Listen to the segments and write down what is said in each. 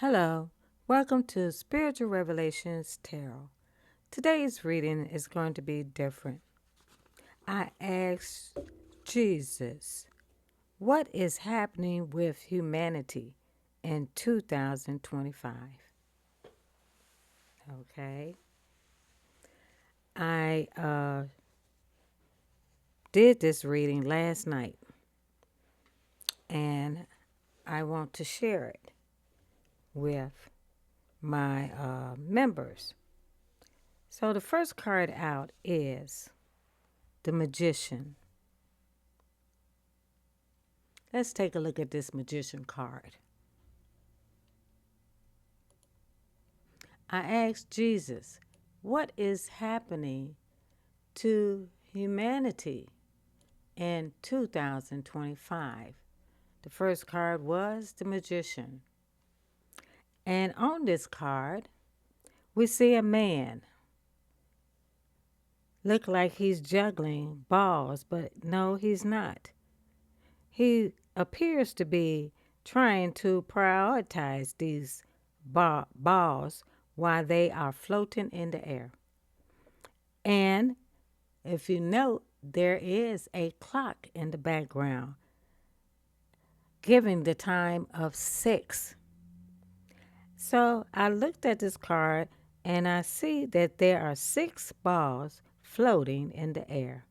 Hello, welcome to Spiritual Revelations Tarot. Today's reading is going to be different. I asked Jesus, what is happening with humanity in 2025? Okay. I did this reading last night and I want to share it with my members. So the first card out is the Magician. Let's take a look at this Magician card. I asked Jesus, what is happening to humanity in 2025? The first card was the Magician. And on this card, we see a man. Look like he's juggling balls, but no, he's not. He appears to be trying to prioritize these balls while they are floating in the air. And if you note, there is a clock in the background giving the time of 6. So I looked at this card and I see that there are 6 balls floating in the air.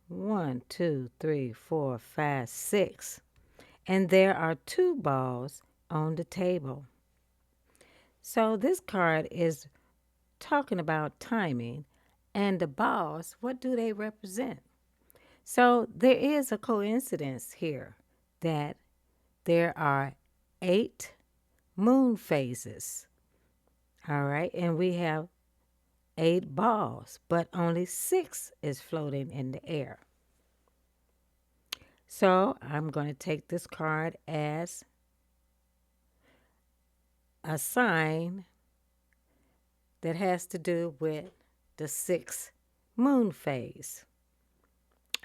1, 2, 3, 4, 5, 6. And there are 2 balls on the table. So this card is talking about timing, and the balls, what do they represent? So there is a coincidence here that there are 8 moon phases. All right, and we have 8 balls, but only 6 is floating in the air. So I'm going to take this card as a sign that has to do with the 6th moon phase.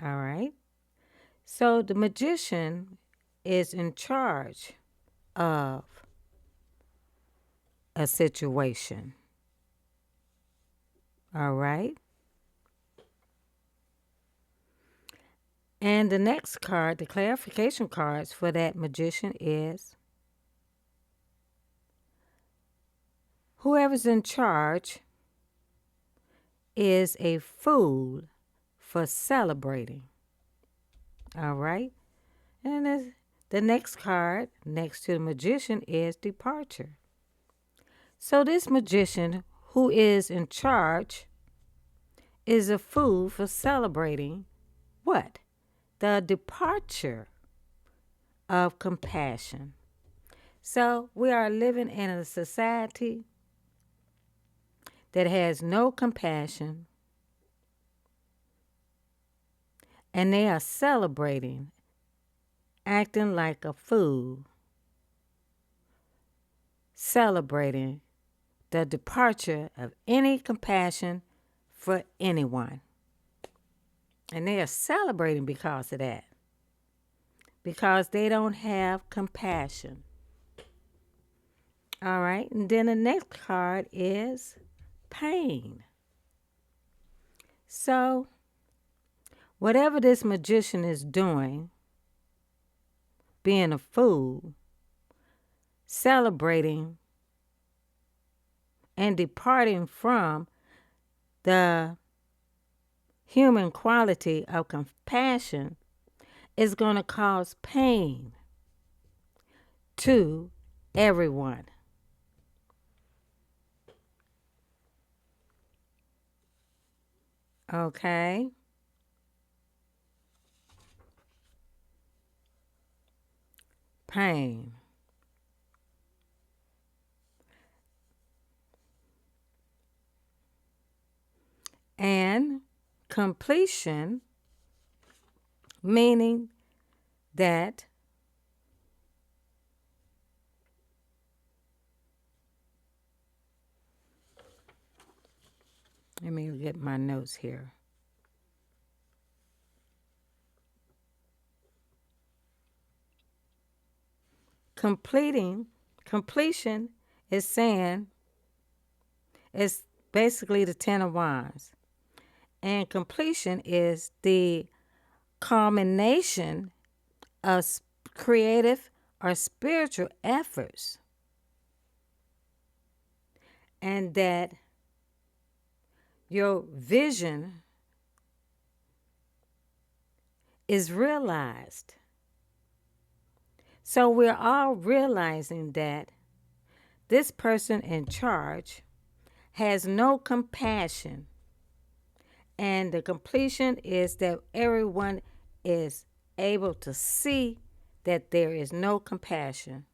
All right. So the Magician is in charge of a situation. All right. And the next card, the clarification cards for that Magician is whoever's in charge is a fool for celebrating. All right. And the next card next to the Magician is departure. So this Magician who is in charge is a fool for celebrating what? The departure of compassion. So we are living in a society that has no compassion, and they are celebrating, acting like a fool, celebrating the departure of any compassion for anyone. And they are celebrating because of that, because they don't have compassion. All right, and then the next card is pain. So, whatever this Magician is doing, being a fool, celebrating, and departing from the human quality of compassion is going to cause pain to everyone. Okay? Pain. And completion, meaning that let me get my notes here. completion is saying it's basically the Ten of Wands. And completion is the culmination of creative or spiritual efforts. And that your vision is realized. So we're all realizing that this person in charge has no compassion. And the completion is that everyone is able to see that there is no compassion.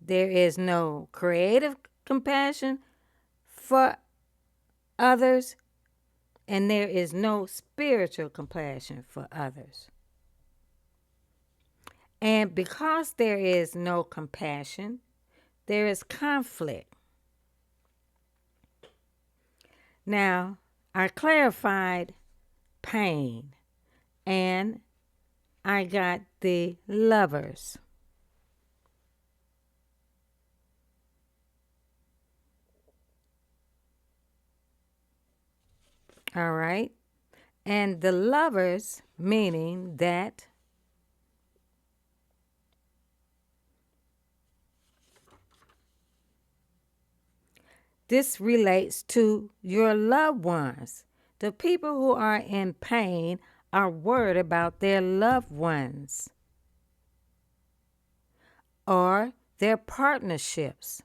There is no creative compassion for others, and there is no spiritual compassion for others. And because there is no compassion, there is conflict. Now, I clarified pain, and I got the Lovers. All right. And the Lovers, meaning that this relates to your loved ones. The people who are in pain are worried about their loved ones or their partnerships.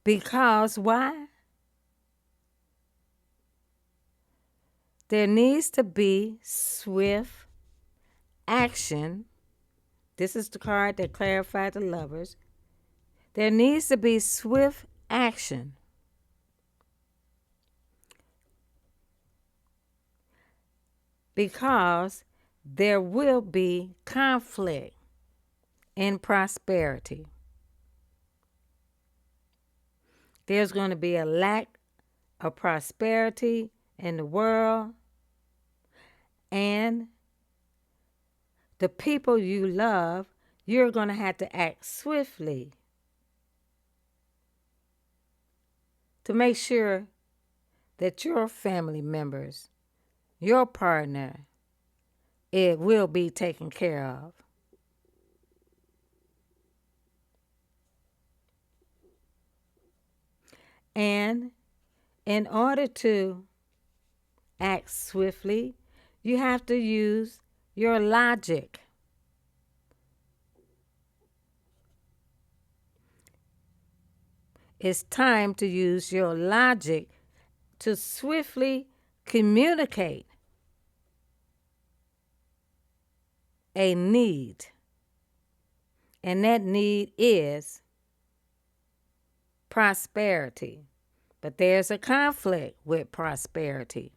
Because why? There needs to be swift action. This is the card that clarified the Lovers. There needs to be swift action. Because there will be conflict in prosperity. There's going to be a lack of prosperity in the world, and the people you love, you're going to have to act swiftly to make sure that your family members, your partner, it will be taken care of. And in order to act swiftly, you have to use your logic. It's time to use your logic to swiftly communicate a need. And that need is prosperity. But there's a conflict with prosperity.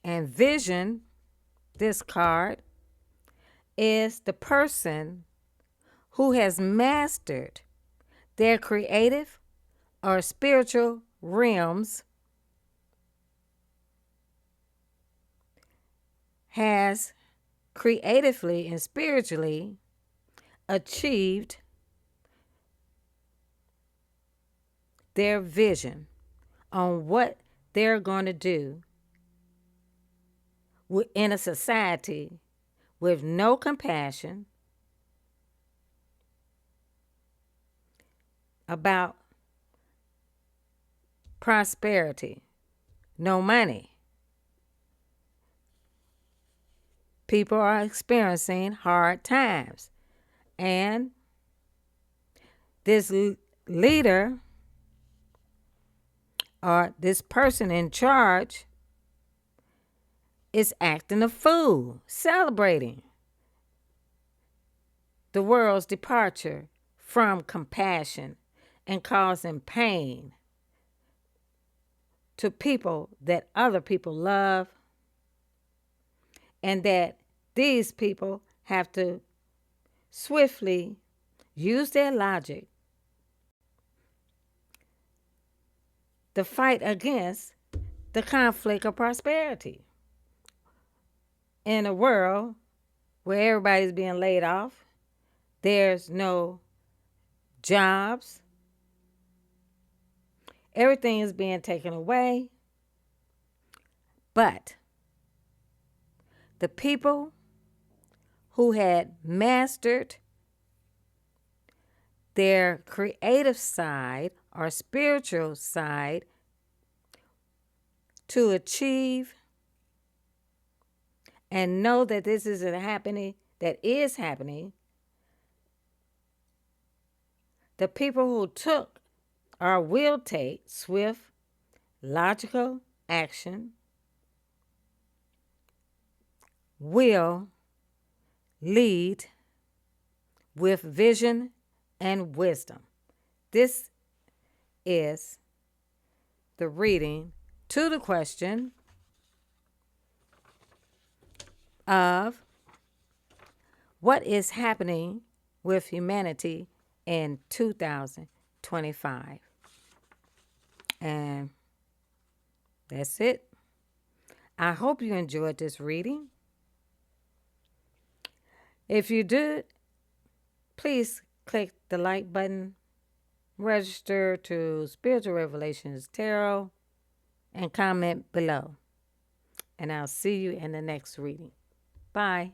And vision, this card, is the person who has mastered their creative or spiritual realms, has creatively and spiritually achieved their vision on what they're going to do in a society with no compassion about prosperity, no money. People are experiencing hard times. And this leader or this person in charge is acting a fool, celebrating the world's departure from compassion and causing pain to people that other people love, and that these people have to swiftly use their logic to fight against the conflict of prosperity. In a world where everybody's being laid off, there's no jobs, everything is being taken away, but the people who had mastered their creative side or spiritual side to achieve and know that this isn't happening, that is happening, the people who took or will take swift, logical action will lead with vision and wisdom. This is the reading to the question of what is happening with humanity in 2025. And that's it. I hope you enjoyed this reading. If you did, please click the like button, register to Spiritual Revelations Tarot, and comment below. And I'll see you in the next reading. Bye.